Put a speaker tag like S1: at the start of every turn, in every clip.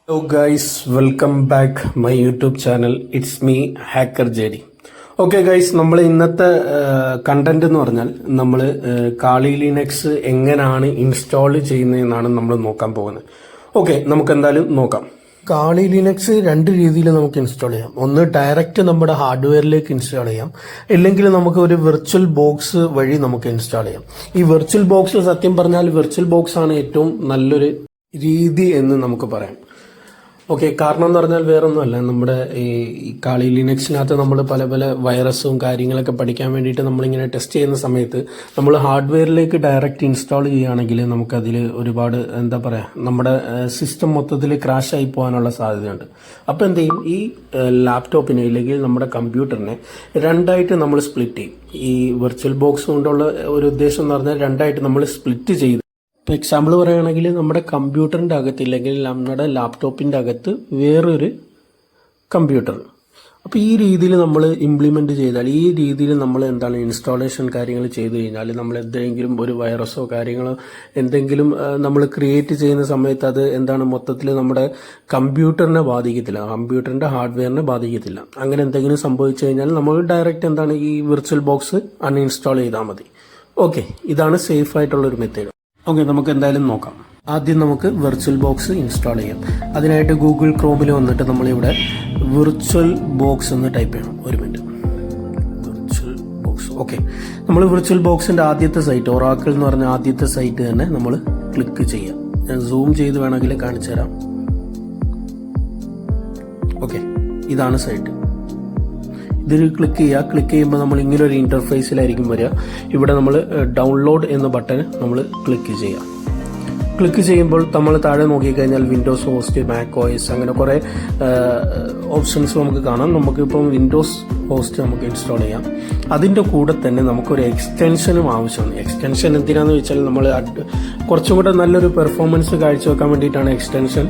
S1: Hello guys, welcome back my YouTube channel. It's me Hacker JD. Okay guys, നമ്മൾ ഇന്നത്തെ content എന്ന് പറഞ്ഞാൽ നമ്മൾ കാളി ലിനക്സ് എങ്ങനെയാണ് ഇൻസ്റ്റാൾ ചെയ്യുന്നതെന്നാണ് നമ്മൾ നോക്കാൻ പോകുന്നത്. ഓക്കെ, നമുക്ക് എന്തായാലും നോക്കാം. കാളി ലിനക്സ് രണ്ട് രീതിയിൽ നമുക്ക് ഇൻസ്റ്റാൾ ചെയ്യാം. ഒന്ന് ഡയറക്റ്റ് നമ്മുടെ ഹാർഡ്വെയറിലേക്ക് ഇൻസ്റ്റാൾ ചെയ്യാം, അല്ലെങ്കിൽ നമുക്ക് ഒരു വിർച്വൽ ബോക്സ് വഴി നമുക്ക് ഇൻസ്റ്റാൾ ചെയ്യാം. ഈ വിർച്വൽ ബോക്സ് സത്യം പറഞ്ഞാൽ വിർച്വൽ ബോക്സ് ആണ് ഏറ്റവും നല്ലൊരു രീതി എന്ന് നമുക്ക് പറയാം. ഓക്കെ, കാരണം എന്ന് പറഞ്ഞാൽ വേറൊന്നുമല്ല, നമ്മുടെ ഈ കാളി ലിനക്സിനകത്ത് നമ്മൾ പല പല വൈറസും കാര്യങ്ങളൊക്കെ പഠിക്കാൻ വേണ്ടിയിട്ട് നമ്മളിങ്ങനെ ടെസ്റ്റ് ചെയ്യുന്ന സമയത്ത് നമ്മൾ ഹാർഡ്വെയറിലേക്ക് ഡയറക്റ്റ് ഇൻസ്റ്റാൾ ചെയ്യുകയാണെങ്കിൽ നമുക്കതിൽ ഒരുപാട് എന്താ പറയുക, നമ്മുടെ സിസ്റ്റം മൊത്തത്തിൽ ക്രാഷ് ആയി പോകാനുള്ള സാധ്യതയുണ്ട്. അപ്പോൾ എന്ത് ചെയ്യും, ഈ ലാപ്ടോപ്പിനെ അല്ലെങ്കിൽ നമ്മുടെ കമ്പ്യൂട്ടറിനെ രണ്ടായിട്ട് നമ്മൾ സ്പ്ലിറ്റ് ചെയ്യും. ഈ വിർച്വൽ ബോക്സ് കൊണ്ടുള്ള ഒരു ഉദ്ദേശം എന്ന് പറഞ്ഞാൽ രണ്ടായിട്ട് നമ്മൾ സ്പ്ലിറ്റ് ചെയ്ത്, ഇപ്പോൾ എക്സാമ്പിൾ പറയുകയാണെങ്കിൽ നമ്മുടെ കമ്പ്യൂട്ടറിൻ്റെ അകത്ത് ഇല്ലെങ്കിൽ നമ്മുടെ ലാപ്ടോപ്പിൻ്റെ അകത്ത് വേറൊരു കമ്പ്യൂട്ടർ. അപ്പോൾ ഈ രീതിയിൽ നമ്മൾ ഇംപ്ലിമെൻ്റ് ചെയ്താൽ, ഈ രീതിയിൽ നമ്മൾ എന്താണ് ഇൻസ്റ്റാളേഷൻ കാര്യങ്ങൾ ചെയ്തു കഴിഞ്ഞാൽ നമ്മൾ എന്തെങ്കിലും ഒരു വൈറസോ കാര്യങ്ങളോ എന്തെങ്കിലും നമ്മൾ ക്രിയേറ്റ് ചെയ്യുന്ന സമയത്ത് അത് എന്താണ് മൊത്തത്തിൽ നമ്മുടെ കമ്പ്യൂട്ടറിനെ ബാധിക്കത്തില്ല, കമ്പ്യൂട്ടറിൻ്റെ ഹാർഡ്വെയറിനെ ബാധിക്കത്തില്ല. അങ്ങനെ എന്തെങ്കിലും സംഭവിച്ചു കഴിഞ്ഞാൽ നമ്മൾ ഡയറക്റ്റ് എന്താണ് ഈ വിർച്വൽ ബോക്സ് അൺഇൻസ്റ്റാൾ ചെയ്താൽ മതി. ഓക്കെ, ഇതാണ് സേഫ് ആയിട്ടുള്ളൊരു മെത്തേഡ്. ഓക്കെ, നമുക്ക് എന്തായാലും നോക്കാം. ആദ്യം നമുക്ക് വിർച്വൽ ബോക്സ് ഇൻസ്റ്റാൾ ചെയ്യാം. അതിനായിട്ട് ഗൂഗിൾ ക്രോമിൽ വന്നിട്ട് നമ്മളിവിടെ വിർച്വൽ ബോക്സ് എന്ന് ടൈപ്പ് ചെയ്യണം. ഒരു മിനിറ്റ്, വിർച്വൽ ബോക്സ്. ഓക്കെ, നമ്മൾ വിർച്വൽ ബോക്സിന്റെ ആദ്യത്തെ സൈറ്റ്, ഒറാക്കിൾ എന്ന് പറഞ്ഞ ആദ്യത്തെ സൈറ്റ് തന്നെ നമ്മൾ ക്ലിക്ക് ചെയ്യാം. ഞാൻ സൂം ചെയ്ത് വേണമെങ്കിൽ കാണിച്ചു തരാം. ഓക്കെ, ഇതാണ് സൈറ്റ്. ഇതിൽ ക്ലിക്ക് ചെയ്യുക. ക്ലിക്ക് ചെയ്യുമ്പോൾ നമ്മൾ ഇങ്ങനെ ഒരു ഇന്റർഫേസിലായിരിക്കും വരിക. ഇവിടെ നമ്മൾ ഡൗൺലോഡ് എന്ന ബട്ടൺ നമ്മൾ ക്ലിക്ക് ചെയ്യാം. ക്ലിക്ക് ചെയ്യുമ്പോൾ നമ്മൾ താഴെ നോക്കിക്കഴിഞ്ഞാൽ വിൻഡോസ് ഹോസ്റ്റ്, മാക് OS അങ്ങനെ കുറേ ഓപ്ഷൻസ് നമുക്ക് കാണാം. നമുക്കിപ്പം വിൻഡോസ് ഹോസ്റ്റ് നമുക്ക് ഇൻസ്റ്റാൾ ചെയ്യാം. അതിൻ്റെ കൂടെ തന്നെ നമുക്കൊരു എക്സ്റ്റൻഷനും ആവശ്യമാണ്. എക്സ്റ്റൻഷൻ എന്തിനാന്ന് വെച്ചാൽ നമ്മൾ കുറച്ചും കൂടെ നല്ലൊരു പെർഫോമൻസ് കാഴ്ചവെക്കാൻ വേണ്ടിയിട്ടാണ് എക്സ്റ്റൻഷൻ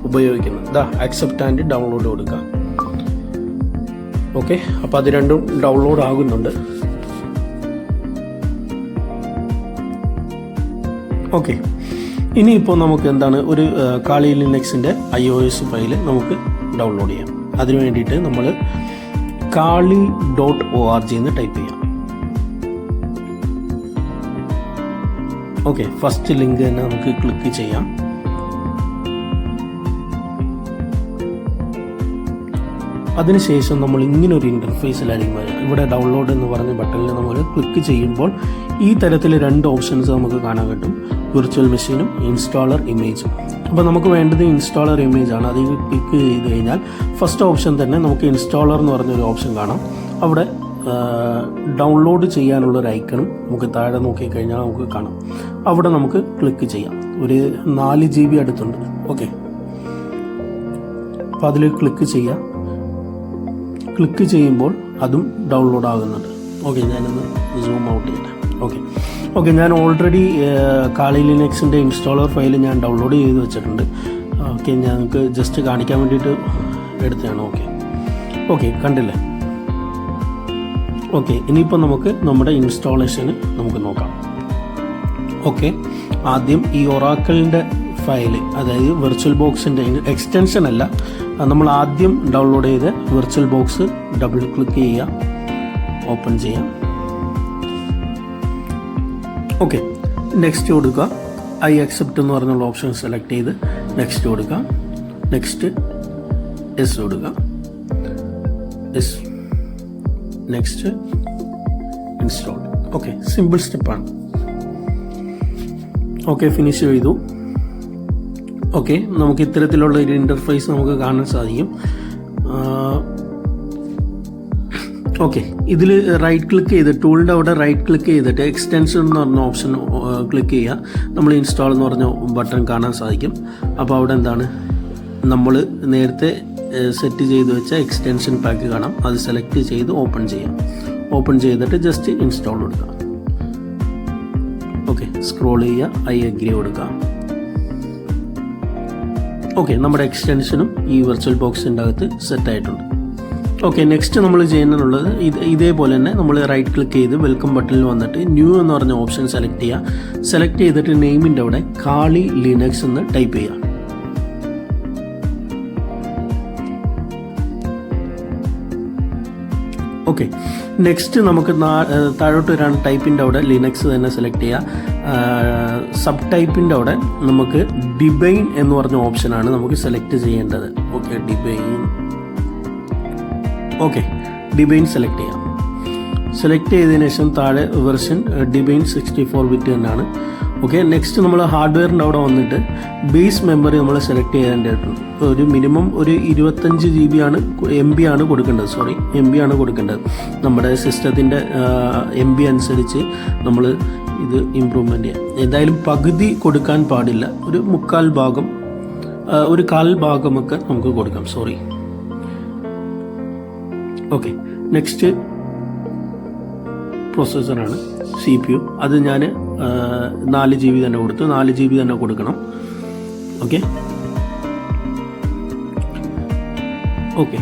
S1: ഉപയോഗിക്കുന്നത്. അക്സെപ്റ്റ് ആൻഡ് ഡൗൺലോഡ് കൊടുക്കുക. ഓക്കെ, അപ്പോൾ അത് രണ്ടും ഡൗൺലോഡ് ആകുന്നുണ്ട്. ഓക്കെ, ഇനിയിപ്പോൾ നമുക്ക് എന്താണ് ഒരു കാളി ലിനക്സിൻ്റെ iOS ഫയൽ നമുക്ക് ഡൗൺലോഡ് ചെയ്യാം. അതിനു വേണ്ടിയിട്ട് നമ്മൾ kali.org എന്ന് ടൈപ്പ് ചെയ്യാം. ഓക്കെ, ഫസ്റ്റ് ലിങ്ക് തന്നെ നമുക്ക് ക്ലിക്ക് ചെയ്യാം. അതിനുശേഷം നമ്മൾ ഇങ്ങനെ ഒരു ഇന്റർഫേസിലായിരിക്കും വരിക. ഇവിടെ ഡൗൺലോഡ് എന്ന് പറഞ്ഞ ബട്ടണിൽ നമ്മൾ ക്ലിക്ക് ചെയ്യുമ്പോൾ ഈ തരത്തിൽ രണ്ട് ഓപ്ഷൻസ് നമുക്ക് കാണാൻ കിട്ടും, വിർച്വൽ മെഷീനും ഇൻസ്റ്റാളർ ഇമേജും. അപ്പോൾ നമുക്ക് വേണ്ടത് ഇൻസ്റ്റാളർ ഇമേജ് ആണ്. അത് ക്ലിക്ക് ചെയ്ത് കഴിഞ്ഞാൽ ഫസ്റ്റ് ഓപ്ഷൻ തന്നെ നമുക്ക് ഇൻസ്റ്റാളർ എന്ന് പറഞ്ഞൊരു ഓപ്ഷൻ കാണാം. അവിടെ ഡൗൺലോഡ് ചെയ്യാനുള്ളൊരു ഐക്കണും നമുക്ക് താഴെ നോക്കിക്കഴിഞ്ഞാൽ നമുക്ക് കാണാം. അവിടെ നമുക്ക് ക്ലിക്ക് ചെയ്യാം. ഒരു 4 GB അടുത്തുണ്ട്. ഓക്കെ, അപ്പോൾ അതിൽ ക്ലിക്ക് ചെയ്യാം. ക്ലിക്ക് ചെയ്യുമ്പോൾ അതും ഡൗൺലോഡ് ആകുന്നുണ്ട്. ഓക്കെ, ഞാനൊന്ന് സൂം ഔട്ട് ചെയ്യട്ടെ. ഓക്കെ, ഞാൻ ഓൾറെഡി കാളി ലിനക്സിൻ്റെ ഇൻസ്റ്റാളർ ഫയൽ ഞാൻ ഡൗൺലോഡ് ചെയ്ത് വെച്ചിട്ടുണ്ട്. ഓക്കെ, ഞങ്ങൾക്ക് ജസ്റ്റ് കാണിക്കാൻ വേണ്ടിയിട്ട് എടുത്തതാണ്. ഓക്കെ, കണ്ടില്ലേ? ഓക്കെ, ഇനിയിപ്പോൾ നമുക്ക് നമ്മുടെ ഇൻസ്റ്റാളേഷന് നമുക്ക് നോക്കാം. ഓക്കെ, ആദ്യം ഈ ഒറാക്കിളിൻ്റെ ഫയൽ, അതായത് വിർച്വൽ ബോക്സിൻ്റെ എക്സ്റ്റൻഷൻ അല്ല, നമ്മൾ ആദ്യം ഡൗൺലോഡ് ചെയ്ത് വിർച്വൽ ബോക്സ് ഡബിൾ ക്ലിക്ക് ചെയ്യുക, ഓപ്പൺ ചെയ്യാം. ഓക്കെ, നെക്സ്റ്റ് കൊടുക്കുക. ഐ അക്സെപ്റ്റ് എന്ന് പറഞ്ഞുള്ള ഓപ്ഷൻ സെലക്ട് ചെയ്ത് നെക്സ്റ്റ് കൊടുക്കുക. നെക്സ്റ്റ് എസ് കൊടുക്കുക. Next install. ഓക്കെ, സിമ്പിൾ സ്റ്റെപ്പാണ്. ഓക്കെ, ഫിനിഷ് ചെയ്തു. ഓക്കെ, നമുക്ക് ഇത്തരത്തിലുള്ള ഒരു ഇന്റർഫേസ് നമുക്ക് കാണാൻ സാധിക്കും. ഓക്കെ, ഇതിൽ റൈറ്റ് ക്ലിക്ക് ചെയ്ത് ടൂളിൻ്റെ അവിടെ റൈറ്റ് ക്ലിക്ക് ചെയ്തിട്ട് എക്സ്റ്റൻഷൻ എന്ന് പറഞ്ഞ ഓപ്ഷൻ ക്ലിക്ക് ചെയ്യുക. നമ്മൾ ഇൻസ്റ്റാൾ എന്ന് പറഞ്ഞ ബട്ടൺ കാണാൻ സാധിക്കും. അപ്പോൾ അവിടെ എന്താണ് നമ്മൾ നേരത്തെ സെറ്റ് ചെയ്ത് വെച്ച എക്സ്റ്റൻഷൻ പാക്ക് കാണാം. അത് സെലക്ട് ചെയ്ത് ഓപ്പൺ ചെയ്യാം. ഓപ്പൺ ചെയ്തിട്ട് ജസ്റ്റ് ഇൻസ്റ്റാൾ കൊടുക്കുക. ഓക്കെ, സ്ക്രോൾ ചെയ്യുക, ഐ അഗ്രി കൊടുക്കുക. ഓക്കെ, നമ്മുടെ എക്സ്റ്റൻഷനും ഈ വിർച്വൽ ബോക്സിൻ്റെ അകത്ത് സെറ്റ് ആയിട്ടുണ്ട്. ഓക്കെ, നെക്സ്റ്റ് നമ്മൾ ചെയ്യാനുള്ളത് ഇതേപോലെ തന്നെ നമ്മൾ റൈറ്റ് ക്ലിക്ക് ചെയ്ത് വെൽക്കം ബട്ടണിൽ വന്നിട്ട് ന്യൂ എന്ന് പറഞ്ഞ ഓപ്ഷൻ സെലക്ട് ചെയ്യുക. സെലക്ട് ചെയ്തിട്ട് നെയിമിൻ്റെ അവിടെ കാളി ലിനക്സ് എന്ന് ടൈപ്പ് ചെയ്യുക. ഓക്കെ, നെക്സ്റ്റ് നമുക്ക് താഴോട്ട് വരാൻ ടൈപ്പിൻ്റെ അവിടെ ലിനക്സ് തന്നെ സെലക്ട് ചെയ്യുക. സബ് ടൈപ്പിൻ്റെ അവിടെ നമുക്ക് ഡിബൈൻ എന്ന് പറഞ്ഞ ഓപ്ഷനാണ് നമുക്ക് സെലക്ട് ചെയ്യേണ്ടത്. ഓക്കെ, ഡിബൈൻ സെലക്ട് ചെയ്യാം. സെലക്ട് ചെയ്തതിനു ശേഷം താഴെ വെർഷൻ ഡിബൈൻ 64 ബിറ്റ് തന്നെയാണ്. ഓക്കെ, നെക്സ്റ്റ് നമ്മൾ ഹാർഡ്വെയറിൻ്റെ അവിടെ വന്നിട്ട് ബേസ് മെമ്മറി നമ്മൾ സെലക്ട് ചെയ്യേണ്ടതായിട്ടുണ്ട്. ഒരു മിനിമം ഒരു 25 GB MB ആണ് കൊടുക്കേണ്ടത്. നമ്മുടെ സിസ്റ്റത്തിൻ്റെ MB അനുസരിച്ച് നമ്മൾ ഇത് ഇമ്പ്രൂവ്മെൻ്റ് ചെയ്യാം. എന്തായാലും പകുതി കൊടുക്കാൻ പാടില്ല, ഒരു 1/4 ഭാഗം, ഒരു 1/4 ഭാഗമൊക്കെ നമുക്ക് കൊടുക്കാം. ഓക്കെ, നെക്സ്റ്റ് പ്രോസസ്സറാണ് CPU. അത് ഞാൻ 4 GB തന്നെ കൊടുത്തു. 4 GB തന്നെ കൊടുക്കണം. ഓക്കെ,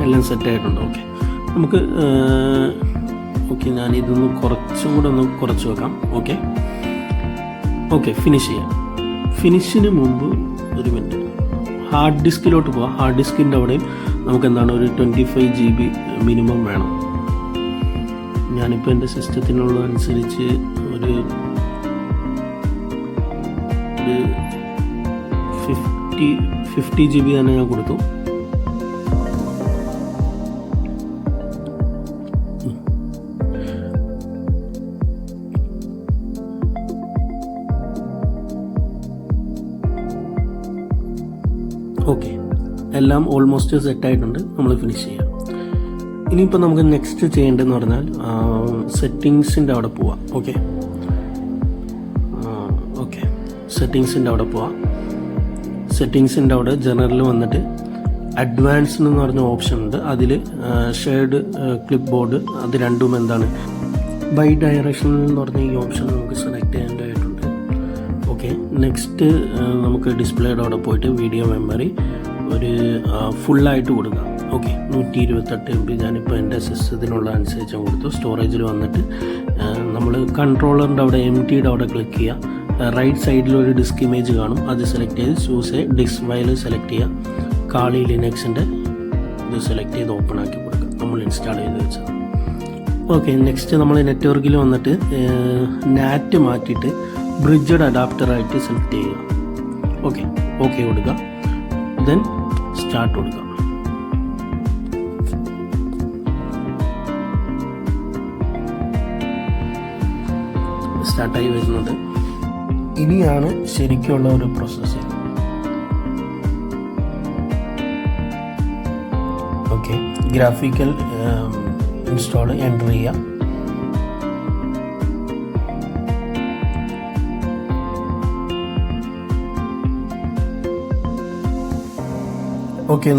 S1: എല്ലാം സെറ്റായിട്ടുണ്ട്. നമുക്ക് ഞാൻ ഇതൊന്ന് കുറച്ചും കൂടെ ഒന്ന് കുറച്ച് വെക്കാം. ഫിനിഷ് ചെയ്യാം. ഫിനിഷിന് മുമ്പ് ഒരു മിനിറ്റ് ഹാർഡ് ഡിസ്കിലോട്ട് പോവാം. ഹാർഡ് ഡിസ്കിൻ്റെ അവിടെയും നമുക്ക് എന്താണ് ഒരു 25 GB മിനിമം വേണം. ഞാനിപ്പോൾ എൻ്റെ സിസ്റ്റത്തിനുള്ളതനുസരിച്ച് ഒരു 50 GB തന്നെ ഞാൻ കൊടുത്തു. ഓക്കെ, എല്ലാം ഓൾമോസ്റ്റ് സെറ്റായിട്ടുണ്ട്. നമ്മൾ ഫിനിഷ് ചെയ്യാം. ഇനിയിപ്പോൾ നമുക്ക് നെക്സ്റ്റ് ചെയ്യേണ്ടതെന്ന് പറഞ്ഞാൽ സെറ്റിങ്സിൻ്റെ അവിടെ പോവാം. സെറ്റിങ്സിൻ്റെ അവിടെ ജനറൽ വന്നിട്ട് അഡ്വാൻസ് എന്ന് പറഞ്ഞ ഓപ്ഷൻ ഉണ്ട്. അതിൽ ഷെയർഡ് ക്ലിപ്പ് ബോർഡ്, അത് രണ്ടും എന്താണ് ബൈ ഡയറക്ഷണൽ എന്ന് പറഞ്ഞ ഈ ഓപ്ഷൻ നമുക്ക് സെലക്ട് ചെയ്യേണ്ടതായിട്ടുണ്ട്. നെക്സ്റ്റ് നമുക്ക് ഡിസ്പ്ലേയുടെ അവിടെ പോയിട്ട് വീഡിയോ മെമ്മറി ഒരു ഫുള്ളായിട്ട് കൊടുക്കാം. 128 MB ഞാനിപ്പോൾ എൻ്റെ സിസ്റ്റത്തിനുള്ള അനുസരിച്ച് കൊടുത്തു. സ്റ്റോറേജിൽ വന്നിട്ട് നമ്മൾ കൺട്രോളറിൻ്റെ അവിടെ MTയുടെ അവിടെ ക്ലിക്ക് ചെയ്യുക. റൈറ്റ് സൈഡിൽ ഒരു ഡിസ്ക് ഇമേജ് കാണും, അത് സെലക്ട് ചെയ്ത് ചൂസ് ഡിസ്ക് ഫയൽ സെലക്ട് ചെയ്യുക. കാളി ലിനക്സിൻ്റെ ഇത് സെലക്ട് ചെയ്ത് ഓപ്പൺ ആക്കി കൊടുക്കുക, നമ്മൾ ഇൻസ്റ്റാൾ ചെയ്ത് വെച്ചത്. നെക്സ്റ്റ് നമ്മൾ നെറ്റ്വർക്കിൽ വന്നിട്ട് നാറ്റ് മാറ്റിയിട്ട് ബ്രിഡ്ജഡ് അഡാപ്റ്ററായിട്ട് സെലക്ട് ചെയ്യുക. ഓക്കെ കൊടുക്കുക. ദെൻ സ്റ്റാർട്ട് കൊടുക്കുക. സ്റ്റാർട്ടായി വരുന്നത്. ഇനിയാണ് ശരിക്കുള്ള ഒരു പ്രോസസ്സിംഗ്. ഗ്രാഫിക്കൽ ഇൻസ്റ്റാൾ എൻ്റർ ചെയ്യാം.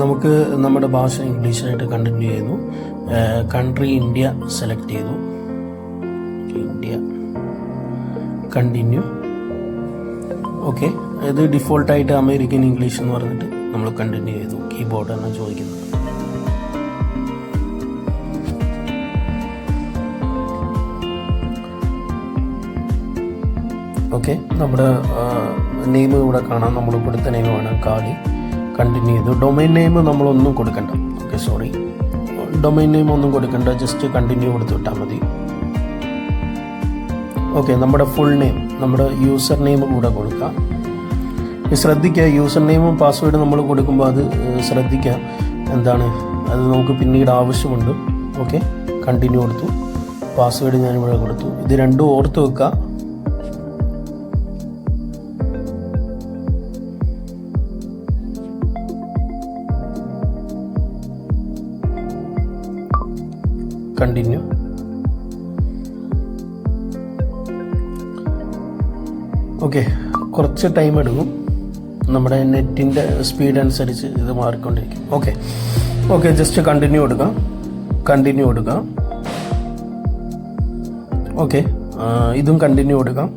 S1: നമുക്ക് നമ്മുടെ ഭാഷ ഇംഗ്ലീഷായിട്ട് കണ്ടിന്യൂ ചെയ്യുന്നു. കൺട്രി ഇന്ത്യ സെലക്ട് ചെയ്തു. India continue. ഇത് ഡിഫോൾട്ടായിട്ട് അമേരിക്കൻ ഇംഗ്ലീഷ് എന്ന് പറഞ്ഞിട്ട് നമ്മൾ കണ്ടിന്യൂ ചെയ്തു. കീബോർഡാണ് ചോദിക്കുന്നത്. നമ്മുടെ നെയിം ഇവിടെ കാണാം. നമ്മൾ കൊടുത്ത നെയിമാണ് കാളി. കണ്ടിന്യൂ ചെയ്തു. ഡൊമൈൻ നെയിം നമ്മളൊന്നും കൊടുക്കണ്ട. ഡൊമൈൻ നെയിം ഒന്നും കൊടുക്കണ്ട, ജസ്റ്റ് കണ്ടിന്യൂ കൊടുത്തു വിട്ടാൽ മതി. നമ്മുടെ ഫുൾ നെയിം, നമ്മുടെ യൂസർ നെയിം കൂടെ കൊടുക്കാം. ശ്രദ്ധിക്കുക, യൂസർ നെയിമും പാസ്വേഡ് നമ്മൾ കൊടുക്കുമ്പോൾ അത് ശ്രദ്ധിക്കുക. എന്താണ് അത് നമുക്ക് പിന്നീട് ആവശ്യമുണ്ട്. കണ്ടിന്യൂ കൊടുത്തു. പാസ്വേഡ് ഞാനിവിടെ കൊടുത്തു. ഇത് രണ്ടും ഓർത്ത് വെക്കുക. കണ്ടിന്യൂ. കുറച്ച് ടൈം എടുക്കും. നമ്മുടെ നെറ്റിൻ്റെ സ്പീഡ് അനുസരിച്ച് ഇത് മാറിക്കൊണ്ടിരിക്കും. ജസ്റ്റ് കണ്ടിന്യൂ കൊടുക്കാം. ഇതും കണ്ടിന്യൂ കൊടുക്കാം.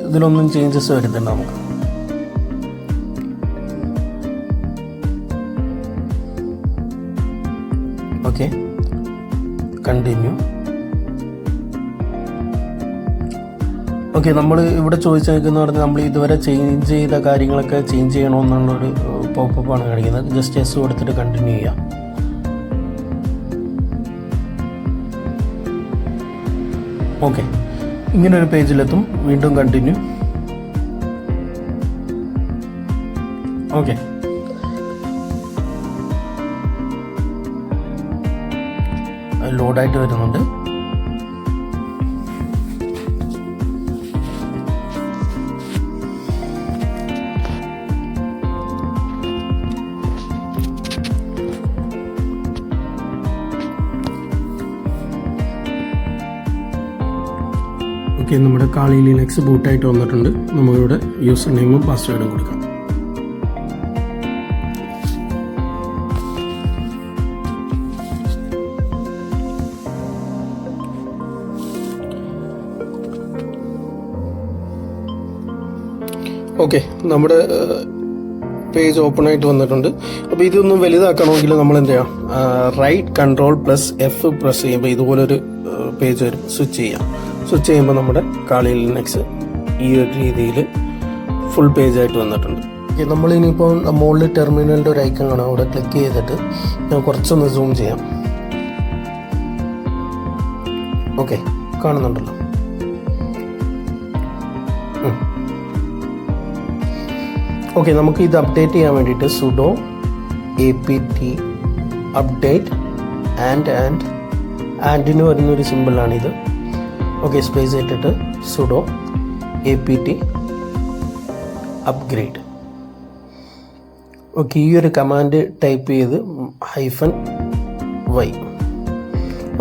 S1: ഇതിലൊന്നും ചേഞ്ചസ് വരുന്നുണ്ട് നമുക്ക്. കണ്ടിന്യൂ. നമ്മൾ ഇവിടെ ചോദിച്ചേക്കെന്ന് പറഞ്ഞാൽ നമ്മൾ ഇതുവരെ ചേഞ്ച് ചെയ്ത കാര്യങ്ങളൊക്കെ ചേഞ്ച് ചെയ്യണമെന്നുള്ളൊരു പോപ്പപ്പാണ് കാണിക്കുന്നത്. ജസ്റ്റ് എസ് കൊടുത്തിട്ട് കണ്ടിന്യൂ ചെയ്യാം. ഓക്കെ, ഇങ്ങനൊരു പേജിലെത്തും. വീണ്ടും കണ്ടിന്യൂ. ഓക്കെ, ലോഡായിട്ട് വരുന്നുണ്ട്. ഓക്കെ, നമ്മുടെ കാളി ലിനക്സ് ബൂട്ടായിട്ട് വന്നിട്ടുണ്ട്. നമുക്കിവിടെ യൂസർ നെയിമും പാസ്വേഡും കൊടുക്കാം. ഓക്കെ, നമ്മുടെ പേജ് ഓപ്പൺ ആയിട്ട് വന്നിട്ടുണ്ട്. അപ്പോൾ ഇതൊന്നും വലുതാക്കണമെങ്കിൽ നമ്മൾ എന്ത് ചെയ്യാം, right control plus F press ചെയ്യുമ്പോൾ ഇതുപോലൊരു പേജ് വരും. സ്വിച്ച് ചെയ്യുമ്പോൾ നമ്മുടെ കാളി ലിനക്സ് ഈ ഒരു രീതിയിൽ ഫുൾ പേജായിട്ട് വന്നിട്ടുണ്ട്. നമ്മളിനിയിപ്പോൾ മുകളിൽ ടെർമിനലിൻ്റെ ഒരു ഐക്കൺ കാണാം, അവിടെ ക്ലിക്ക് ചെയ്തിട്ട് ഞാൻ കുറച്ചൊന്ന് സൂം ചെയ്യാം. ഓക്കെ, കാണുന്നുണ്ടല്ലോ. ഓക്കെ, നമുക്ക് ഇത് അപ്ഡേറ്റ് ചെയ്യാൻ വേണ്ടിയിട്ട് sudo apt update ആൻഡിന് വരുന്നൊരു സിമ്പിളാണിത്. ഓക്കെ, സ്പേസ് ഇട്ടിട്ട് sudo apt upgrade. ഓക്കെ, ഈ ഒരു കമാൻഡ് ടൈപ്പ് ചെയ്ത് -y.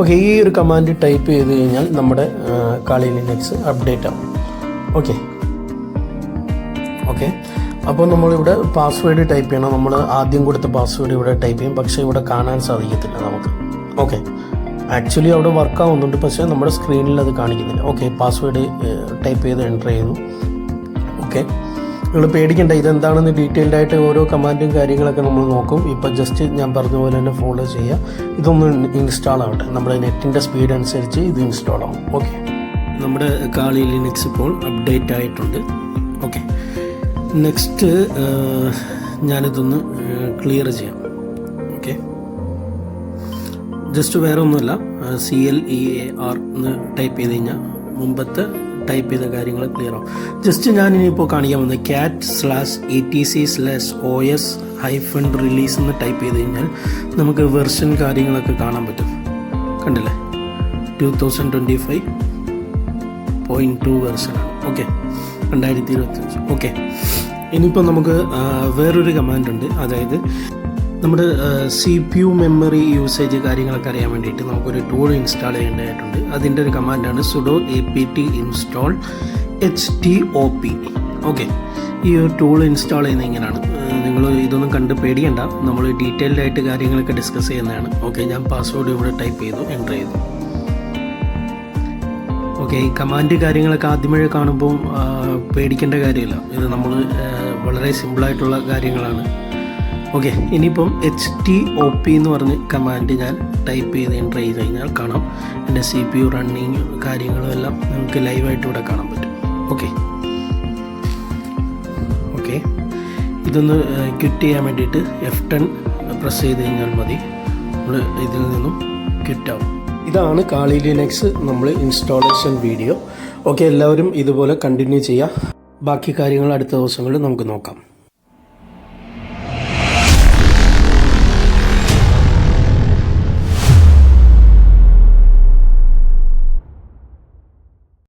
S1: ഓക്കെ, ഈ ഒരു കമാൻഡ് ടൈപ്പ് ചെയ്ത് കഴിഞ്ഞാൽ നമ്മുടെ കാളി ലിനക്സ് അപ്ഡേറ്റ് ആവും. ഓക്കെ, അപ്പോൾ നമ്മളിവിടെ പാസ്വേഡ് ടൈപ്പ് ചെയ്യണം. നമ്മൾ ആദ്യം കൊടുത്ത പാസ്വേഡ് ഇവിടെ ടൈപ്പ് ചെയ്യും, പക്ഷേ ഇവിടെ കാണാൻ സാധിക്കത്തില്ല നമുക്ക്. ഓക്കെ, ആക്ച്വലി അവിടെ വർക്ക് ആവുന്നുണ്ട്, പക്ഷേ നമ്മുടെ സ്ക്രീനിൽ അത് കാണിക്കുന്നില്ല. ഓക്കെ, പാസ്വേഡ് ടൈപ്പ് ചെയ്ത് എൻ്റർ ചെയ്തു. ഓക്കെ, നിങ്ങൾ പേടിക്കണ്ട, ഇതെന്താണെന്ന് ഡീറ്റെയിൽഡ് ആയിട്ട് ഓരോ കമാൻഡും കാര്യങ്ങളൊക്കെ നമ്മൾ നോക്കും. ഇപ്പോൾ ജസ്റ്റ് ഞാൻ പറഞ്ഞ പോലെ തന്നെ ഫോളോ ചെയ്യുക. ഇതൊന്ന് ഇൻസ്റ്റാൾ ആവട്ടെ. നമ്മുടെ നെറ്റിൻ്റെ സ്പീഡ് അനുസരിച്ച് ഇത് ഇൻസ്റ്റാൾ ആവും. ഓക്കെ, നമ്മുടെ കാളി ലിനക്സ് ഇപ്പോൾ അപ്ഡേറ്റ് ആയിട്ടുണ്ട്. ഓക്കെ, നെക്സ്റ്റ് ഞാനിതൊന്ന് ക്ലിയർ ചെയ്യാം. ഓക്കെ, ജസ്റ്റ് വേറെ ഒന്നുമല്ല, CLEAR എന്ന് ടൈപ്പ് ചെയ്ത് കഴിഞ്ഞാൽ മുമ്പത്തെ ടൈപ്പ് ചെയ്ത കാര്യങ്ങൾ ക്ലിയർ ആവും. ജസ്റ്റ് ഞാൻ ഇനിയിപ്പോൾ കാണിക്കാൻ വന്നത് cat/etc/os-release എന്ന് ടൈപ്പ് ചെയ്ത് കഴിഞ്ഞാൽ നമുക്ക് വെർഷൻ കാര്യങ്ങളൊക്കെ കാണാൻ പറ്റും. കണ്ടില്ലേ, 2025.2 വെർഷനാണ്. ഓക്കെ, 2025. ഓക്കെ, ഇനിയിപ്പോൾ നമുക്ക് വേറൊരു കമാൻഡ് ഉണ്ട്. അതായത് നമ്മുടെ CPU മെമ്മറി യൂസേജ് കാര്യങ്ങളൊക്കെ അറിയാൻ വേണ്ടിയിട്ട് നമുക്കൊരു ടൂൾ ഇൻസ്റ്റാൾ ചെയ്യേണ്ടതായിട്ടുണ്ട്. അതിൻ്റെ ഒരു കമാൻഡാണ് sudo apt install htop. Okay, ഈ ഒരു ടൂൾ ഇൻസ്റ്റാൾ ചെയ്യുന്നത് ഇങ്ങനെയാണ്. നിങ്ങൾ ഇതൊന്നും കണ്ട് പേടിക്കേണ്ട, നമ്മൾ ഡീറ്റെയിൽഡ് ആയിട്ട് കാര്യങ്ങളൊക്കെ ഡിസ്കസ് ചെയ്യുന്നതാണ്. ഓക്കെ, ഞാൻ പാസ്വേഡ് ഇവിടെ ടൈപ്പ് ചെയ്തു, എൻ്റർ ചെയ്തു. ഓക്കെ, ഈ കമാൻഡ് കാര്യങ്ങളൊക്കെ ആദ്യമേ കാണുമ്പോൾ പേടിക്കേണ്ട കാര്യമില്ല. ഇത് നമ്മൾ വളരെ സിമ്പിളായിട്ടുള്ള കാര്യങ്ങളാണ്. ഓക്കെ, ഇനിയിപ്പം HTOP എന്ന് പറഞ്ഞ് കമാൻഡ് ഞാൻ ടൈപ്പ് ചെയ്ത് എൻ്റർ ചെയ്ത് കഴിഞ്ഞാൽ കാണാം എൻ്റെ CPU റണ്ണിങ് കാര്യങ്ങളും എല്ലാം നമുക്ക് ലൈവായിട്ട് ഇവിടെ കാണാൻ പറ്റും. ഓക്കെ, ഇതൊന്ന് ക്വിറ്റ് ചെയ്യാൻ വേണ്ടിയിട്ട് F10 പ്രസ് ചെയ്ത് കഴിഞ്ഞാൽ മതി. നമ്മൾ ഇതിൽ നിന്നും ക്വിറ്റ് ആവും. ഇതാണ് കാളി ലിനക്സ് നമ്മൾ ഇൻസ്റ്റാളേഷൻ വീഡിയോ. ഓക്കെ, എല്ലാവരും ഇതുപോലെ കണ്ടിന്യൂ ചെയ്യുക. ബാക്കി കാര്യങ്ങൾ അടുത്ത ദിവസങ്ങളിൽ നമുക്ക് നോക്കാം.